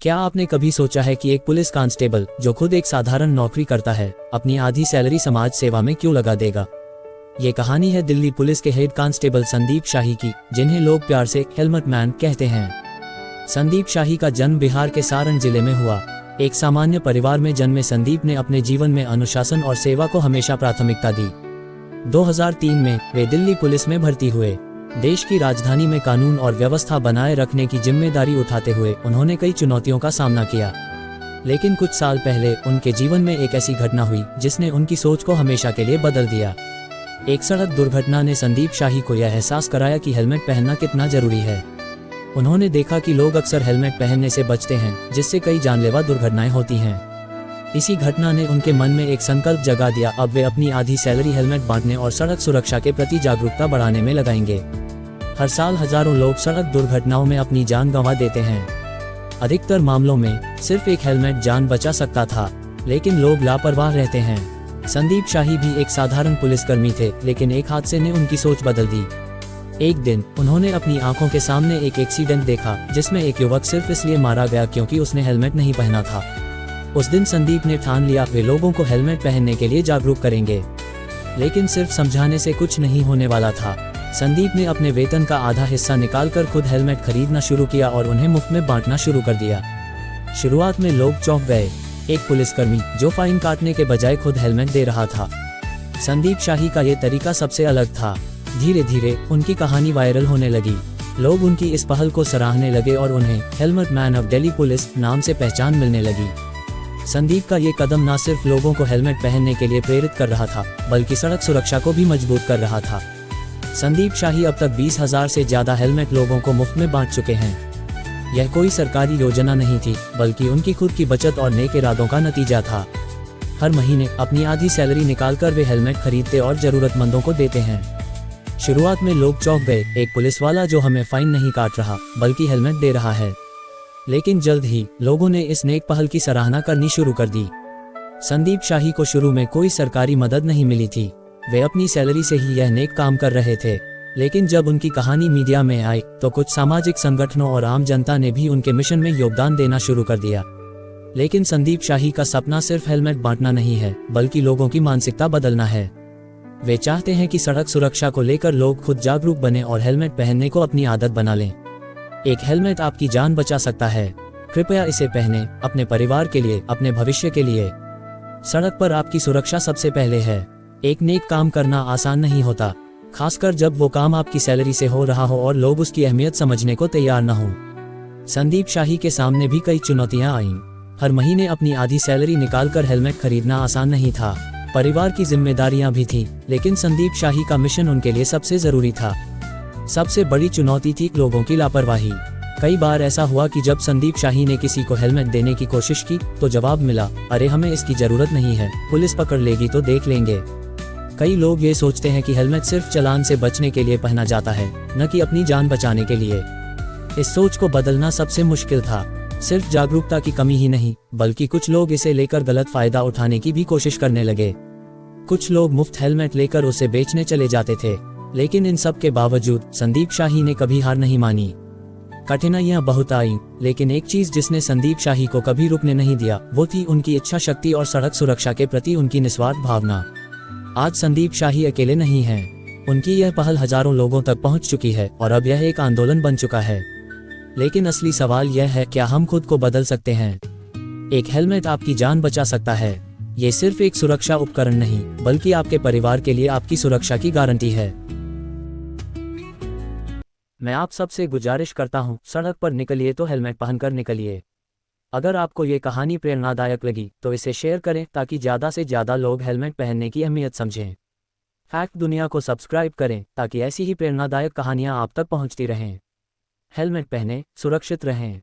क्या आपने कभी सोचा है कि एक पुलिस कांस्टेबल जो खुद एक साधारण नौकरी करता है, अपनी आधी सैलरी समाज सेवा में क्यों लगा देगा? ये कहानी है दिल्ली पुलिस के हेड कांस्टेबल संदीप शाही की, जिन्हें लोग प्यार से हेलमेट मैन कहते हैं। संदीप शाही का जन्म बिहार के सारण जिले में हुआ। एक सामान्य परिवार में जन्मे संदीप ने अपने जीवन में अनुशासन और सेवा को हमेशा प्राथमिकता दी। 2003 में वे दिल्ली पुलिस में भर्ती हुए। देश की राजधानी में कानून और व्यवस्था बनाए रखने की जिम्मेदारी उठाते हुए उन्होंने कई चुनौतियों का सामना किया। लेकिन कुछ साल पहले उनके जीवन में एक ऐसी घटना हुई जिसने उनकी सोच को हमेशा के लिए बदल दिया। एक सड़क दुर्घटना ने संदीप शाही को यह एहसास कराया कि हेलमेट पहनना कितना जरूरी है। उन्होंने देखा कि लोग अक्सर हेलमेट पहनने से बचते हैं, जिससे कई जानलेवा दुर्घटनाएं होती हैं। इसी घटना ने उनके मन में एक संकल्प जगा दिया, अब वे अपनी आधी सैलरी हेलमेट बांटने और सड़क सुरक्षा के प्रति जागरूकता बढ़ाने में लगाएंगे। हर साल हजारों लोग सड़क दुर्घटनाओं में अपनी जान गंवा देते हैं। अधिकतर मामलों में सिर्फ एक हेलमेट जान बचा सकता था, लेकिन लोग लापरवाह रहते हैं। संदीप शाही भी एक साधारण पुलिसकर्मी थे, लेकिन एक हादसे ने उनकी सोच बदल दी। एक दिन उन्होंने अपनी आंखों के सामने एक एक्सीडेंट देखा, जिसमें एक युवक सिर्फ इसलिए मारा गया क्योंकि उसने हेलमेट नहीं पहना था। उस दिन संदीप ने ठान लिया, वे लोगों को हेलमेट पहनने के लिए जागरूक करेंगे। लेकिन सिर्फ समझाने से कुछ नहीं होने वाला था। संदीप ने अपने वेतन का आधा हिस्सा निकालकर खुद हेलमेट खरीदना शुरू किया और उन्हें मुफ्त में बांटना शुरू कर दिया। शुरुआत में लोग चौंक गए। एक पुलिसकर्मी जो फाइन काटने के बजाय खुद हेलमेट दे रहा था। संदीप शाही का ये तरीका सबसे अलग था। धीरे धीरे उनकी कहानी वायरल होने लगी। लोग उनकी इस पहल को सराहने लगे और उन्हें helmet man of Delhi police नाम से पहचान मिलने लगी। संदीप का ये कदम न सिर्फ लोगों को हेलमेट पहनने के लिए प्रेरित कर रहा था, बल्कि सड़क सुरक्षा को भी मजबूत कर रहा था। संदीप शाही अब तक 20,000 से ज्यादा हेलमेट लोगों को मुफ्त में बांट चुके हैं। यह कोई सरकारी योजना नहीं थी, बल्कि उनकी खुद की बचत और नेक इरादों का नतीजा था। हर महीने अपनी आधी सैलरी निकालकर वे हेलमेट खरीदते और जरूरतमंदों को देते हैं। शुरुआत में लोग चौंक गए, एक पुलिस वाला जो हमें फाइन नहीं काट रहा, बल्कि हेलमेट दे रहा है। लेकिन जल्द ही लोगों ने इस नेक पहल की सराहना करनी शुरू कर दी। संदीप शाही को शुरू में कोई सरकारी मदद नहीं मिली थी। वे अपनी सैलरी से ही यह नेक काम कर रहे थे। लेकिन जब उनकी कहानी मीडिया में आई, तो कुछ सामाजिक संगठनों और आम जनता ने भी उनके मिशन में योगदान देना शुरू कर दिया। लेकिन संदीप शाही का सपना सिर्फ हेलमेट बांटना नहीं है, बल्कि लोगों की मानसिकता बदलना है। वे चाहते हैं कि सड़क सुरक्षा को लेकर लोग खुद जागरूक बने और हेलमेट पहनने को अपनी आदत बना लें। एक हेलमेट आपकी जान बचा सकता है। कृपया इसे पहने, अपने परिवार के लिए, अपने भविष्य के लिए। सड़क पर आपकी सुरक्षा सबसे पहले है। एक नेक काम करना आसान नहीं होता, खासकर जब वो काम आपकी सैलरी से हो रहा हो और लोग उसकी अहमियत समझने को तैयार न हो। संदीप शाही के सामने भी कई चुनौतियां आईं। हर महीने अपनी आधी सैलरी निकालकर हेलमेट खरीदना आसान नहीं था। परिवार की जिम्मेदारियां भी थीं, लेकिन संदीप शाही का मिशन उनके लिए सबसे जरूरी था। सबसे बड़ी चुनौती थी लोगों की लापरवाही। कई बार ऐसा हुआ कि जब संदीप शाही ने किसी को हेलमेट देने की कोशिश की, तो जवाब मिला, अरे हमें इसकी जरूरत नहीं है, पुलिस पकड़ लेगी तो देख लेंगे। कई लोग ये सोचते हैं कि हेलमेट सिर्फ चालान से बचने के लिए पहना जाता है, न कि अपनी जान बचाने के लिए। इस सोच को बदलना सबसे मुश्किल था। सिर्फ जागरूकता की कमी ही नहीं, बल्कि कुछ लोग इसे लेकर गलत फायदा उठाने की भी कोशिश करने लगे। कुछ लोग मुफ्त हेलमेट लेकर उसे बेचने चले जाते थे। लेकिन इन सब के बावजूद संदीप शाही ने कभी हार नहीं मानी। कठिनाइयां बहुत आईं, लेकिन एक चीज जिसने संदीप शाही को कभी रुकने नहीं दिया, वो थी उनकी इच्छा शक्ति और सड़क सुरक्षा के प्रति उनकी निस्वार्थ भावना। आज संदीप शाही अकेले नहीं हैं। उनकी यह पहल हजारों लोगों तक पहुंच चुकी है और अब यह एक आंदोलन बन चुका है। लेकिन असली सवाल यह है, क्या हम खुद को बदल सकते हैं? एक हेलमेट आपकी जान बचा सकता है। ये सिर्फ एक सुरक्षा उपकरण नहीं, बल्कि आपके परिवार के लिए आपकी सुरक्षा की गारंटी है। मैं आप सबसे गुजारिश करता हूं, सड़क पर निकलिए तो हेलमेट पहनकर निकलिए। अगर आपको ये कहानी प्रेरणादायक लगी तो इसे शेयर करें, ताकि ज़्यादा से ज़्यादा लोग हेलमेट पहनने की अहमियत समझें। फैक्ट दुनिया को सब्सक्राइब करें, ताकि ऐसी ही प्रेरणादायक कहानियां आप तक पहुंचती रहें। हेलमेट पहनें, सुरक्षित रहें।